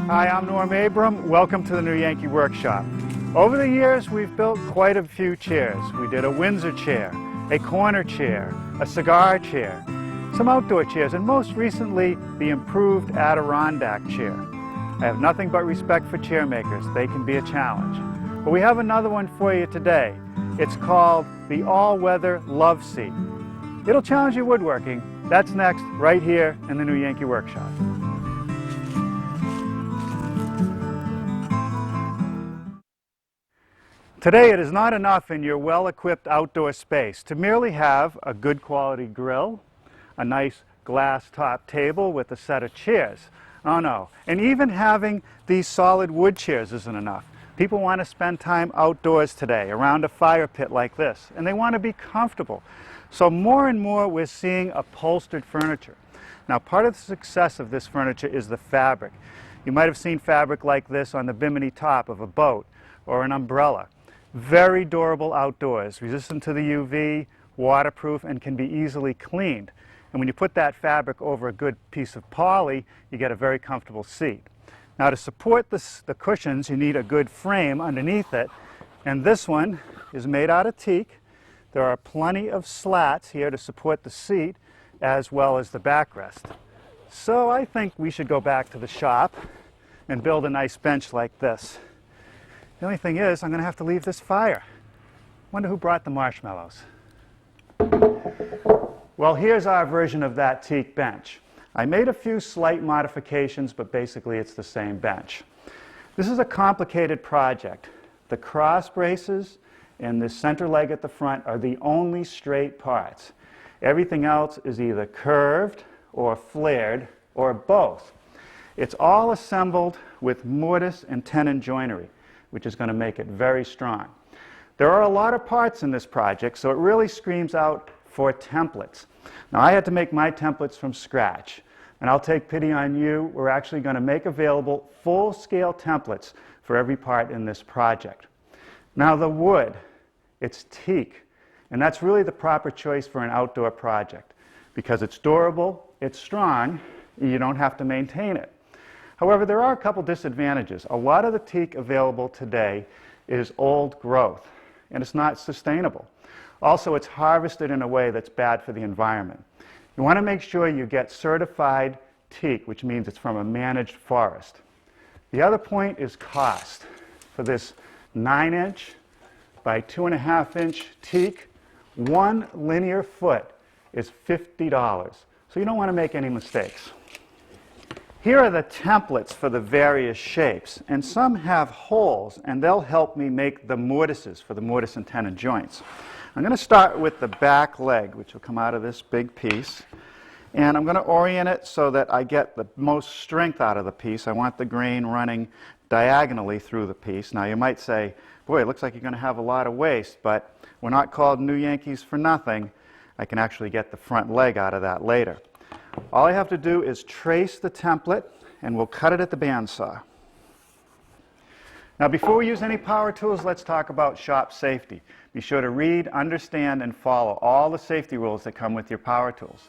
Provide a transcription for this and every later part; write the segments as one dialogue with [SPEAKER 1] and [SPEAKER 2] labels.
[SPEAKER 1] Hi, I'm Norm Abram. Welcome to the new Yankee Workshop. Over the years, we've built quite a few chairs. We did a Windsor chair, a corner chair, a cigar chair, some outdoor chairs, and most recently, the improved Adirondack chair. I have nothing but respect for chair makers. They can be a challenge. But we have another one for you today. It's called the All-Weather Loveseat. It'll challenge your woodworking. That's next, right here in the new Yankee Workshop. Today, it is not enough in your well-equipped outdoor space to merely have a good quality grill, a nice glass top table with a set of chairs. Oh no, and even having these solid wood chairs isn't enough. People want to spend time outdoors today around a fire pit like this, and they want to be comfortable. So more and more we're seeing upholstered furniture. Now, part of the success of this furniture is the fabric. You might have seen fabric like this on the bimini top of a boat or an umbrella. Very durable outdoors, resistant to the UV, waterproof, and can be easily cleaned. And when you put that fabric over a good piece of poly, you get a very comfortable seat. Now, to support the cushions, you need a good frame underneath it, and this one is made out of teak. There are plenty of slats here to support the seat as well as the backrest. So I think we should go back to the shop and build a nice bench like this. The only thing is, I'm going to have to leave this fire. Wonder who brought the marshmallows. Well, here's our version of that teak bench. I made a few slight modifications, but basically it's the same bench. This is a complicated project. The cross braces and the center leg at the front are the only straight parts. Everything else is either curved or flared or both. It's all assembled with mortise and tenon joinery, which is going to make it very strong. There are a lot of parts in this project, so it really screams out for templates. Now, I had to make my templates from scratch, and I'll take pity on you. We're actually going to make available full-scale templates for every part in this project. Now, the wood, it's teak, and that's really the proper choice for an outdoor project because it's durable, it's strong, and you don't have to maintain it. However, there are a couple disadvantages. A lot of the teak available today is old growth, and it's not sustainable. Also, it's harvested in a way that's bad for the environment. You want to make sure you get certified teak, which means it's from a managed forest. The other point is cost. For this 9-inch by 2.5-inch teak, 1 linear foot is $50. So you don't want to make any mistakes. Here are the templates for the various shapes, and some have holes, and they'll help me make the mortises for the mortise and tenon joints. I'm going to start with the back leg, which will come out of this big piece, and I'm going to orient it so that I get the most strength out of the piece. I want the grain running diagonally through the piece. Now, you might say, boy, it looks like you're going to have a lot of waste, but we're not called New Yankees for nothing. I can actually get the front leg out of that later. All I have to do is trace the template, and we'll cut it at the bandsaw. Now, before we use any power tools, let's talk about shop safety. Be sure to read, understand, and follow all the safety rules that come with your power tools.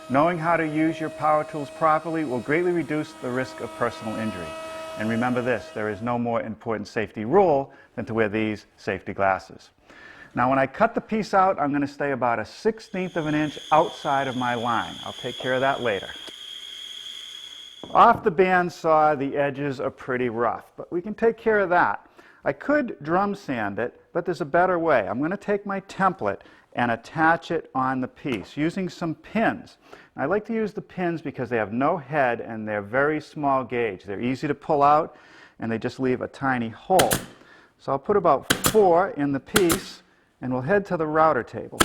[SPEAKER 1] Knowing how to use your power tools properly will greatly reduce the risk of personal injury. And remember this, there is no more important safety rule than to wear these safety glasses. Now, when I cut the piece out, I'm going to stay about 1/16 of an inch outside of my line. I'll take care of that later. Off the bandsaw, the edges are pretty rough, but we can take care of that. I could drum sand it, but there's a better way. I'm going to take my template and attach it on the piece using some pins. I like to use the pins because they have no head and they're very small gauge. They're easy to pull out, and they just leave a tiny hole. So I'll put about 4 in the piece, and we'll head to the router table.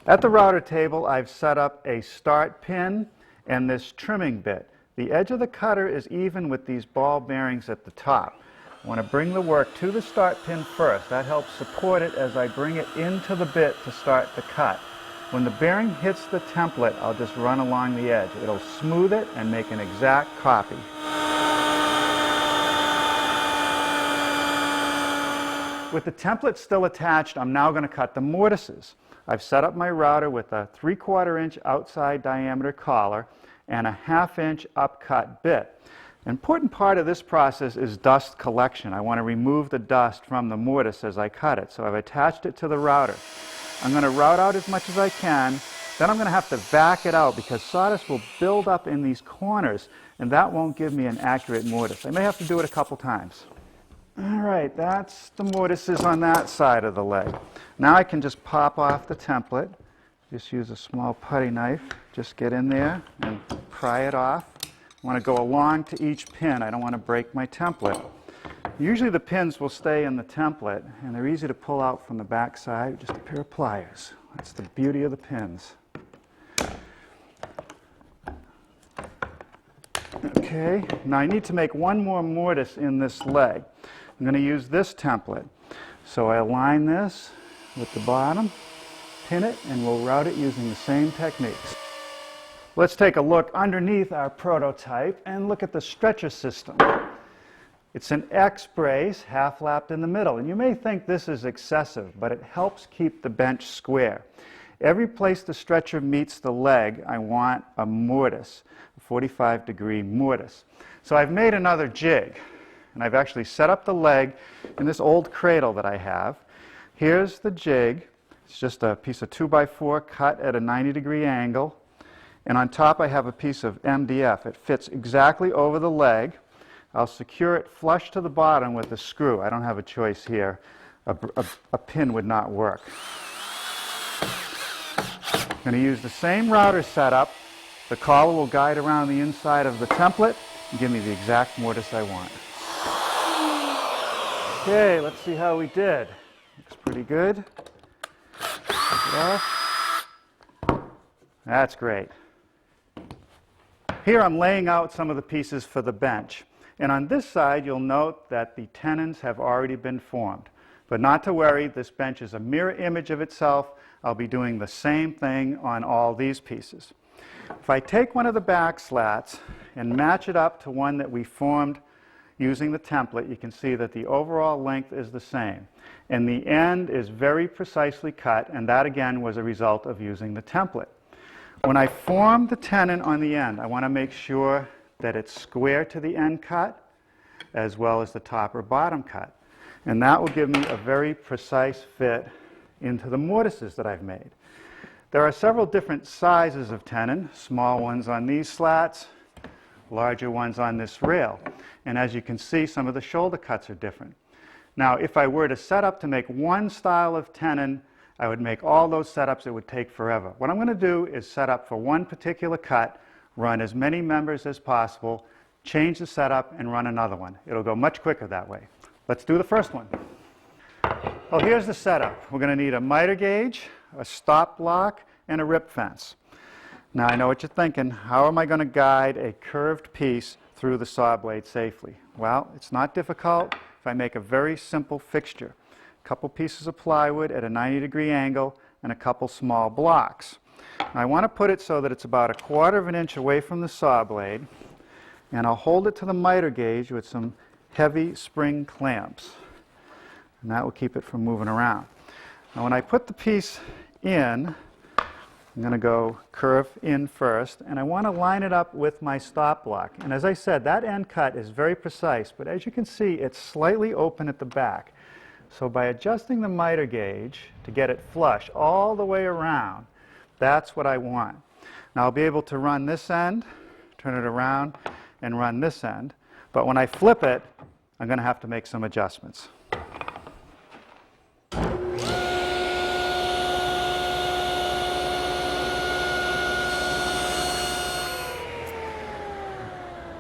[SPEAKER 1] At the router table, I've set up a start pin and this trimming bit. The edge of the cutter is even with these ball bearings at the top. I want to bring the work to the start pin first. That helps support it as I bring it into the bit to start the cut. When the bearing hits the template, I'll just run along the edge. It'll smooth it and make an exact copy. With the template still attached, I'm now going to cut the mortises. I've set up my router with a 3/4 inch outside diameter collar and a 1/2 inch upcut bit. An important part of this process is dust collection. I want to remove the dust from the mortise as I cut it. So I've attached it to the router. I'm going to route out as much as I can. Then I'm going to have to back it out because sawdust will build up in these corners, and that won't give me an accurate mortise. I may have to do it a couple times. All right, that's the mortises on that side of the leg. Now I can just pop off the template. Just use a small putty knife. Just get in there and pry it off. I want to go along to each pin. I don't want to break my template. Usually the pins will stay in the template, and they're easy to pull out from the back side with just a pair of pliers. That's the beauty of the pins. Okay, now I need to make one more mortise in this leg. I'm going to use this template. So I align this with the bottom, pin it, and we'll route it using the same techniques. Let's take a look underneath our prototype and look at the stretcher system. It's an X brace, half lapped in the middle, and you may think this is excessive, but it helps keep the bench square. Every place the stretcher meets the leg, I want a mortise, a 45-degree mortise. So I've made another jig, and I've actually set up the leg in this old cradle that I have. Here's the jig. It's just a piece of 2x4 cut at a 90-degree angle, and on top I have a piece of MDF. It fits exactly over the leg. I'll secure it flush to the bottom with a screw. I don't have a choice here. A pin would not work. I'm going to use the same router setup. The collar will guide around the inside of the template and give me the exact mortise I want. Okay, let's see how we did. Looks pretty good. Take it off. That's great. Here I'm laying out some of the pieces for the bench. And on this side, you'll note that the tenons have already been formed. But not to worry, this bench is a mirror image of itself. I'll be doing the same thing on all these pieces. If I take one of the back slats and match it up to one that we formed using the template, you can see that the overall length is the same. And the end is very precisely cut, and that again was a result of using the template. When I form the tenon on the end, I want to make sure that it's square to the end cut as well as the top or bottom cut. And that will give me a very precise fit into the mortises that I've made. There are several different sizes of tenon, small ones on these slats, larger ones on this rail. And as you can see, some of the shoulder cuts are different. Now, if I were to set up to make one style of tenon, I would make all those setups. It would take forever. What I'm going to do is set up for one particular cut, run as many members as possible, change the setup, and run another one. It'll go much quicker that way. Let's do the first one. Well, here's the setup. We're going to need a miter gauge, a stop block, and a rip fence. Now, I know what you're thinking. How am I going to guide a curved piece through the saw blade safely? Well, it's not difficult if I make a very simple fixture. A couple pieces of plywood at a 90-degree angle and a couple small blocks. Now, I want to put it so that it's about 1/4 of an inch away from the saw blade, and I'll hold it to the miter gauge with some heavy spring clamps, and that will keep it from moving around. Now, when I put the piece in, I'm going to go curve in first, and I want to line it up with my stop block. And as I said, that end cut is very precise, but as you can see, it's slightly open at the back. So by adjusting the miter gauge to get it flush all the way around, that's what I want. Now I'll be able to run this end, turn it around, and run this end. But when I flip it, I'm going to have to make some adjustments.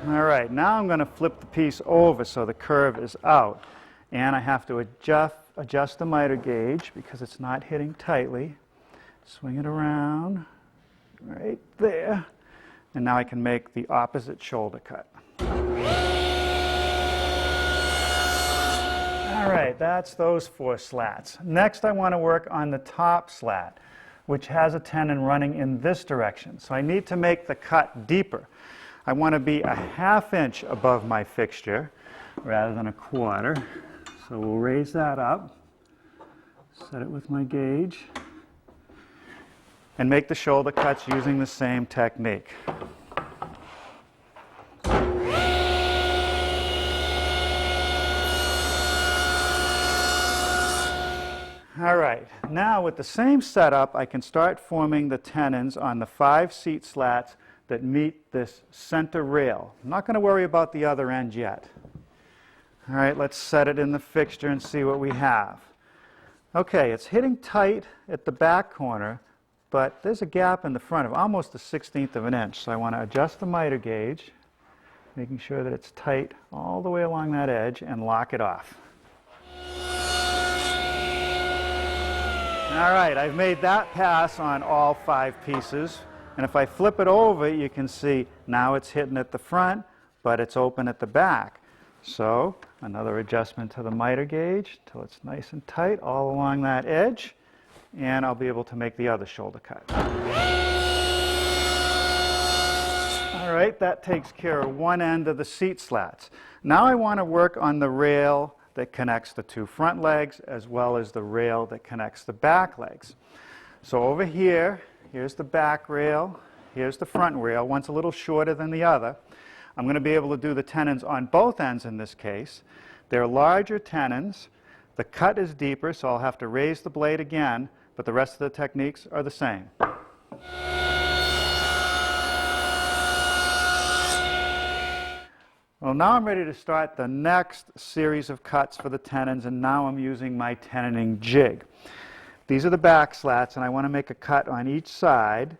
[SPEAKER 1] All right, now I'm going to flip the piece over so the curve is out. And I have to adjust the miter gauge because it's not hitting tightly. Swing it around right there. And now I can make the opposite shoulder cut. All right, that's those 4 slats. Next, I want to work on the top slat, which has a tenon running in this direction. So I need to make the cut deeper. I want to be 1/2 inch above my fixture rather than 1/4. So we'll raise that up, set it with my gauge, and make the shoulder cuts using the same technique. right, now with the same setup, I can start forming the tenons on the 5 seat slats that meet this center rail. I'm not going to worry about the other end yet. All right, let's set it in the fixture and see what we have. Okay, it's hitting tight at the back corner, but there's a gap in the front of almost a 1/16 of an inch. So I want to adjust the miter gauge, making sure that it's tight all the way along that edge, and lock it off. All right, I've made that pass on all 5 pieces. And if I flip it over, you can see now it's hitting at the front, but it's open at the back. So another adjustment to the miter gauge till it's nice and tight all along that edge, and I'll be able to make the other shoulder cut. All right, that takes care of one end of the seat slats. Now I want to work on the rail that connects the 2 front legs as well as the rail that connects the back legs. So over here, here's the back rail, here's the front rail. One's a little shorter than the other. I'm going to be able to do the tenons on both ends in this case. They're larger tenons. The cut is deeper, so I'll have to raise the blade again, but the rest of the techniques are the same. Well, now I'm ready to start the next series of cuts for the tenons, and now I'm using my tenoning jig. These are the back slats, and I want to make a cut on each side.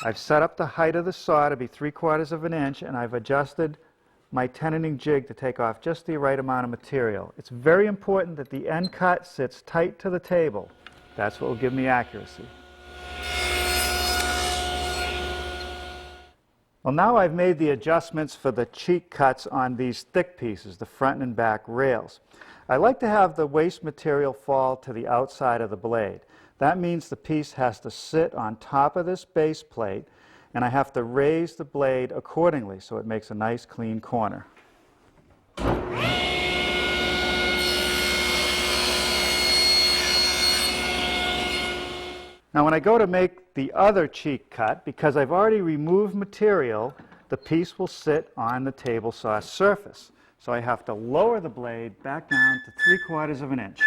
[SPEAKER 1] I've set up the height of the saw to be 3/4 of an inch, and I've adjusted my tenoning jig to take off just the right amount of material. It's very important that the end cut sits tight to the table. That's what will give me accuracy. Well, now I've made the adjustments for the cheek cuts on these thick pieces, the front and back rails. I like to have the waste material fall to the outside of the blade. That means the piece has to sit on top of this base plate, and I have to raise the blade accordingly so it makes a nice clean corner. Now when I go to make the other cheek cut, because I've already removed material, the piece will sit on the table saw surface. So I have to lower the blade back down to 3/4 of an inch.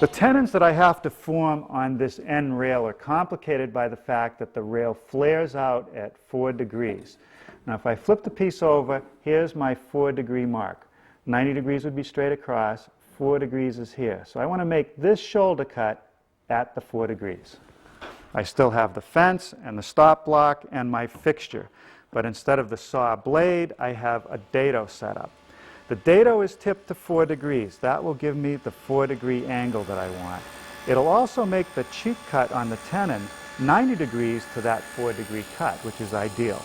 [SPEAKER 1] The tenons that I have to form on this end rail are complicated by the fact that the rail flares out at 4 degrees. Now if I flip the piece over, here's my 4-degree mark. 90 degrees would be straight across, 4 degrees is here. So I want to make this shoulder cut at the 4 degrees. I still have the fence and the stop block and my fixture, but instead of the saw blade, I have a dado set up. The dado is tipped to 4 degrees. That will give me the 4-degree angle that I want. It'll also make the cheek cut on the tenon 90 degrees to that 4-degree cut, which is ideal.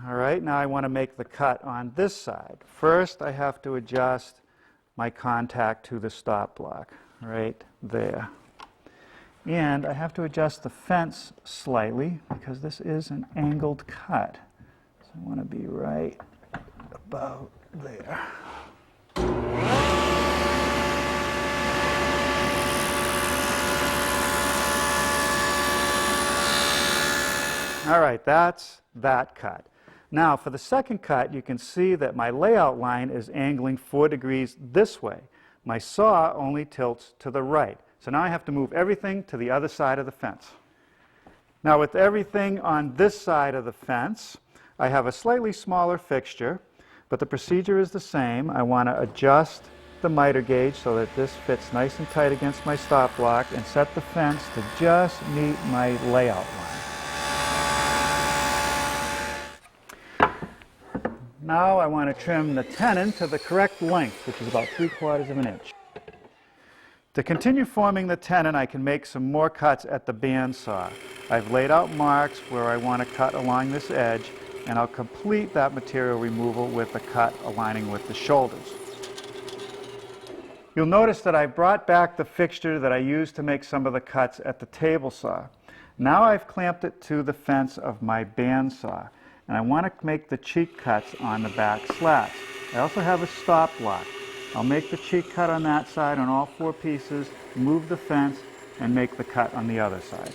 [SPEAKER 1] All right, now I want to make the cut on this side. First, I have to adjust my contact to the stop block right there. And I have to adjust the fence slightly because this is an angled cut. So I want to be right about there. All right, that's that cut. Now for the second cut, you can see that my layout line is angling 4 degrees this way. My saw only tilts to the right. So now I have to move everything to the other side of the fence. Now with everything on this side of the fence, I have a slightly smaller fixture, but the procedure is the same. I want to adjust the miter gauge so that this fits nice and tight against my stop block and set the fence to just meet my layout line. Now I want to trim the tenon to the correct length, which is about 3/4 of an inch. To continue forming the tenon, I can make some more cuts at the bandsaw. I've laid out marks where I want to cut along this edge, and I'll complete that material removal with a cut aligning with the shoulders. You'll notice that I brought back the fixture that I used to make some of the cuts at the table saw. Now I've clamped it to the fence of my bandsaw, and I want to make the cheek cuts on the back slats. I also have a stop block. I'll make the cheek cut on that side on all 4 pieces, move the fence, and make the cut on the other side.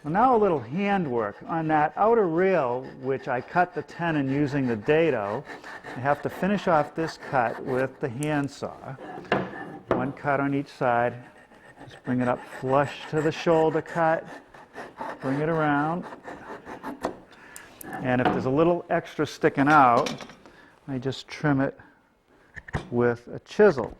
[SPEAKER 1] Well, now a little handwork. On that outer rail, which I cut the tenon using the dado, I have to finish off this cut with the handsaw. One cut on each side. Just bring it up flush to the shoulder cut. Bring it around. And if there's a little extra sticking out, I just trim it with a chisel.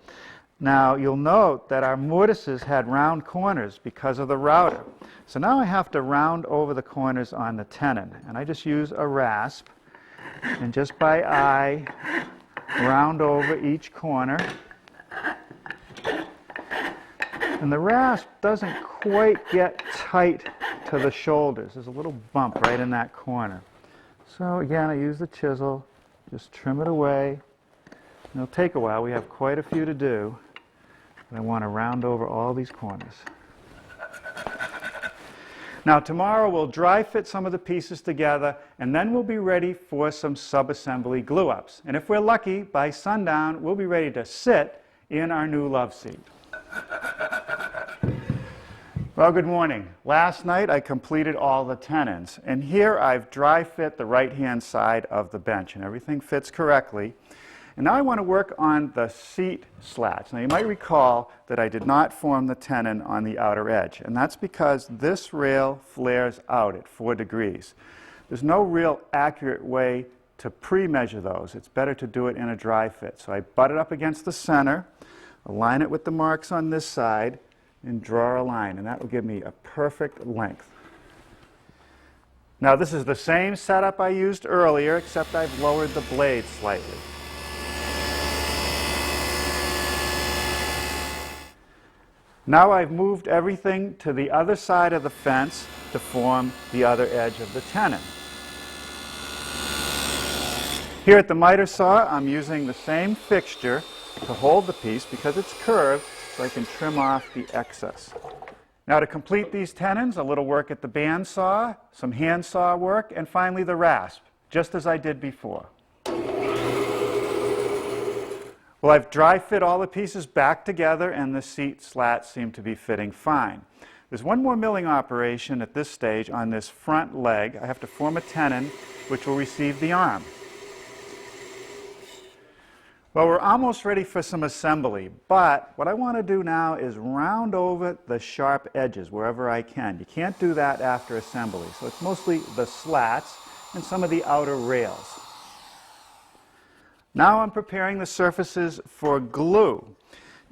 [SPEAKER 1] Now you'll note that our mortises had round corners because of the router. So now I have to round over the corners on the tenon. And I just use a rasp and just by eye round over each corner. And the rasp doesn't quite get tight to the shoulders. There's a little bump right in that corner. So again, I use the chisel, just trim it away. It'll take a while. We have quite a few to do. But I want to round over all these corners. Now tomorrow we'll dry fit some of the pieces together and then we'll be ready for some sub-assembly glue-ups. And if we're lucky, by sundown we'll be ready to sit in our new love seat. Well, good morning. Last night I completed all the tenons, and here I've dry fit the right-hand side of the bench, and everything fits correctly. And now I want to work on the seat slats. Now you might recall that I did not form the tenon on the outer edge, and that's because this rail flares out at 4 degrees. There's no real accurate way to pre-measure those. It's better to do it in a dry fit. So I butt it up against the center, align it with the marks on this side, and draw a line, and that will give me a perfect length. Now this is the same setup I used earlier, except I've lowered the blade slightly. Now I've moved everything to the other side of the fence to form the other edge of the tenon. Here at the miter saw, I'm using the same fixture to hold the piece because it's curved, so I can trim off the excess. Now to complete these tenons, a little work at the bandsaw, some handsaw work, and finally the rasp, just as I did before. Well, I've dry fit all the pieces back together and the seat slats seem to be fitting fine. There's one more milling operation at this stage on this front leg. I have to form a tenon which will receive the arm. Well, we're almost ready for some assembly, but what I want to do now is round over the sharp edges wherever I can. You can't do that after assembly, so it's mostly the slats and some of the outer rails. Now I'm preparing the surfaces for glue.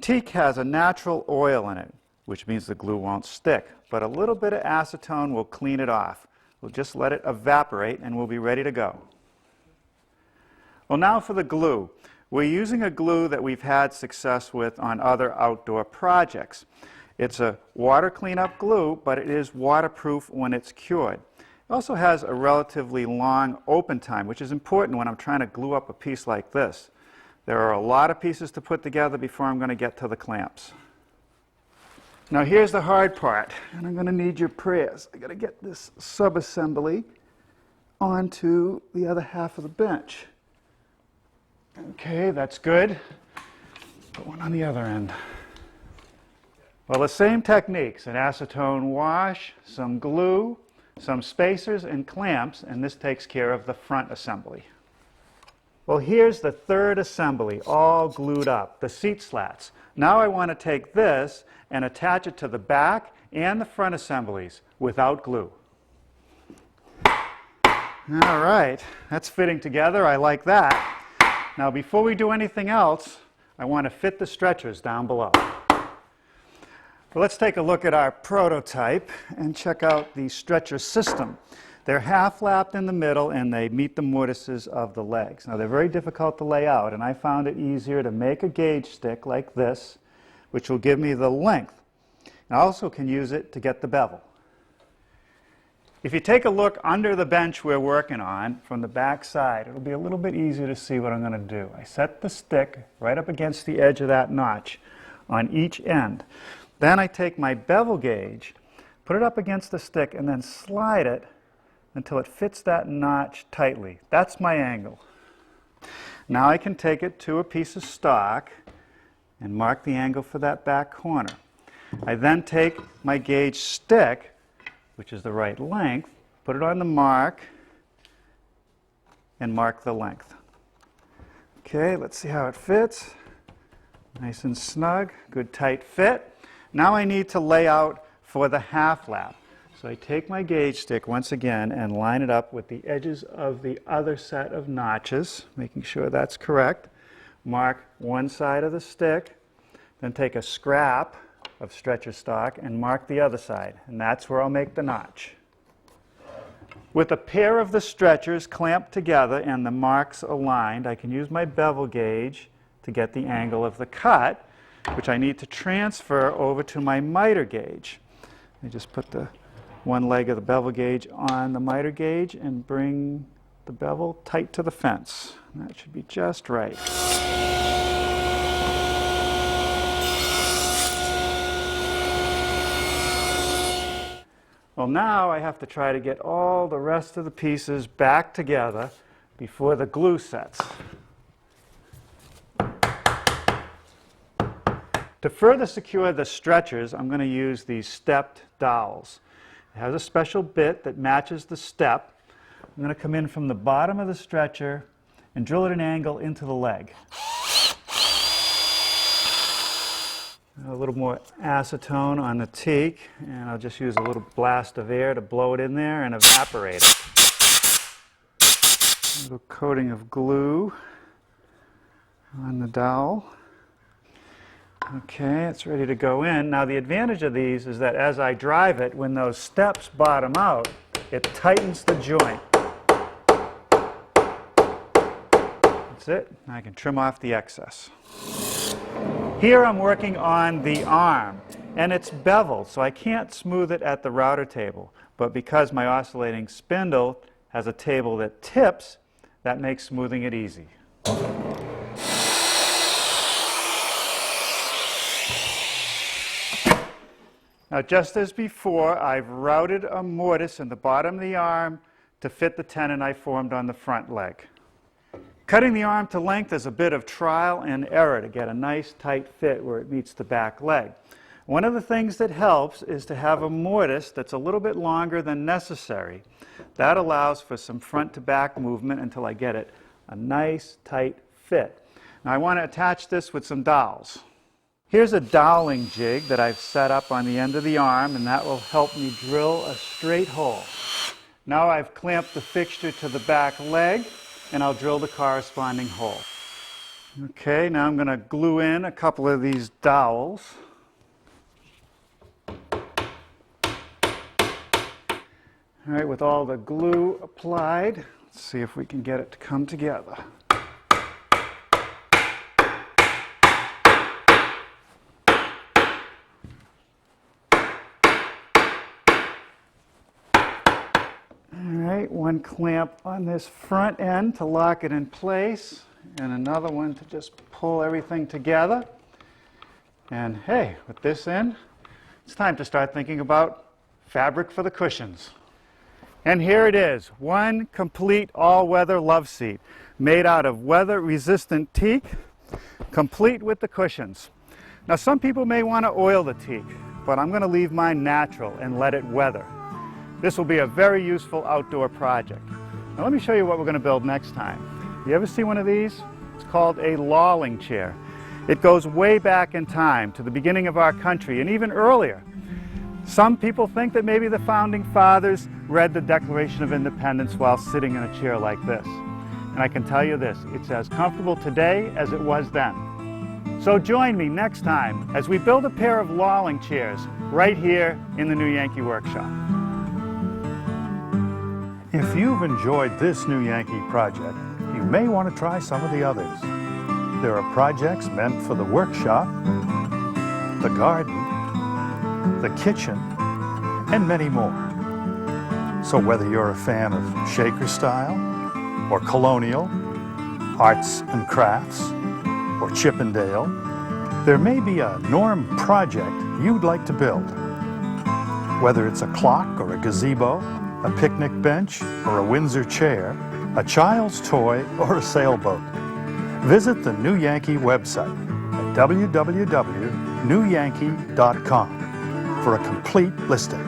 [SPEAKER 1] Teak has a natural oil in it, which means the glue won't stick, but a little bit of acetone will clean it off. We'll just let it evaporate and we'll be ready to go. Well, now for the glue. We're using a glue that we've had success with on other outdoor projects. It's a water cleanup glue, but it is waterproof when it's cured. It also has a relatively long open time, which is important when I'm trying to glue up a piece like this. There are a lot of pieces to put together before I'm going to get to the clamps. Now here's the hard part, and I'm going to need your prayers. I've got to get this sub-assembly onto the other half of the bench. Okay, that's good. Put one on the other end. Well, the same techniques, an acetone wash, some glue, some spacers and clamps, and this takes care of the front assembly. Well, here's the third assembly, all glued up, the seat slats. Now I want to take this and attach it to the back and the front assemblies without glue. All right, that's fitting together. I like that. Now, before we do anything else, I want to fit the stretchers down below. Well, let's take a look at our prototype and check out the stretcher system. They're half-lapped in the middle and they meet the mortises of the legs. Now, they're very difficult to lay out, and I found it easier to make a gauge stick like this, which will give me the length. I also can use it to get the bevel. If you take a look under the bench we're working on from the back side, it'll be a little bit easier to see what I'm going to do. I set the stick right up against the edge of that notch on each end. Then I take my bevel gauge, put it up against the stick, and then slide it until it fits that notch tightly. That's my angle. Now I can take it to a piece of stock and mark the angle for that back corner. I then take my gauge stick which is the right length, put it on the mark, and mark the length. Okay, let's see how it fits. Nice and snug, good tight fit. Now I need to lay out for the half lap. So I take my gauge stick once again and line it up with the edges of the other set of notches, making sure that's correct. Mark one side of the stick, then take a scrap of stretcher stock and mark the other side, and that's where I'll make the notch. With a pair of the stretchers clamped together and the marks aligned, I can use my bevel gauge to get the angle of the cut, which I need to transfer over to my miter gauge. I just put the one leg of the bevel gauge on the miter gauge and bring the bevel tight to the fence. And that should be just right. Well, now I have to try to get all the rest of the pieces back together before the glue sets. To further secure the stretchers, I'm going to use these stepped dowels. It has a special bit that matches the step. I'm going to come in from the bottom of the stretcher and drill at an angle into the leg. A little more acetone on the teak, and I'll just use a little blast of air to blow it in there and evaporate it. A little coating of glue on the dowel. Okay, it's ready to go in. Now the advantage of these is that as I drive it, when those steps bottom out, it tightens the joint. That's it. I can trim off the excess. Here I'm working on the arm, and it's beveled, so I can't smooth it at the router table. But because my oscillating spindle has a table that tips, that makes smoothing it easy. Now, just as before, I've routed a mortise in the bottom of the arm to fit the tenon I formed on the front leg. Cutting the arm to length is a bit of trial and error to get a nice tight fit where it meets the back leg. One of the things that helps is to have a mortise that's a little bit longer than necessary. That allows for some front to back movement until I get it a nice tight fit. Now I want to attach this with some dowels. Here's a doweling jig that I've set up on the end of the arm, and that will help me drill a straight hole. Now I've clamped the fixture to the back leg, and I'll drill the corresponding hole. Okay, now I'm going to glue in a couple of these dowels. All right, with all the glue applied, let's see if we can get it to come together. One clamp on this front end to lock it in place, and another one to just pull everything together. And hey, with this in, it's time to start thinking about fabric for the cushions. And here it is, one complete all-weather love seat made out of weather-resistant teak, complete with the cushions. Now some people may want to oil the teak, but I'm going to leave mine natural and let it weather. This will be a very useful outdoor project. Now let me show you what we're going to build next time. You ever see one of these? It's called a lolling chair. It goes way back in time to the beginning of our country and even earlier. Some people think that maybe the founding fathers read the Declaration of Independence while sitting in a chair like this. And I can tell you this, it's as comfortable today as it was then. So join me next time as we build a pair of lolling chairs right here in the New Yankee Workshop.
[SPEAKER 2] If you've enjoyed this New Yankee project, you may want to try some of the others. There are projects meant for the workshop, the garden, the kitchen, and many more. So whether you're a fan of Shaker style, or colonial, arts and crafts, or Chippendale, there may be a Norm project you'd like to build. Whether it's a clock or a gazebo, a picnic bench or a Windsor chair, a child's toy or a sailboat. Visit the New Yankee website at www.newyankee.com for a complete listing.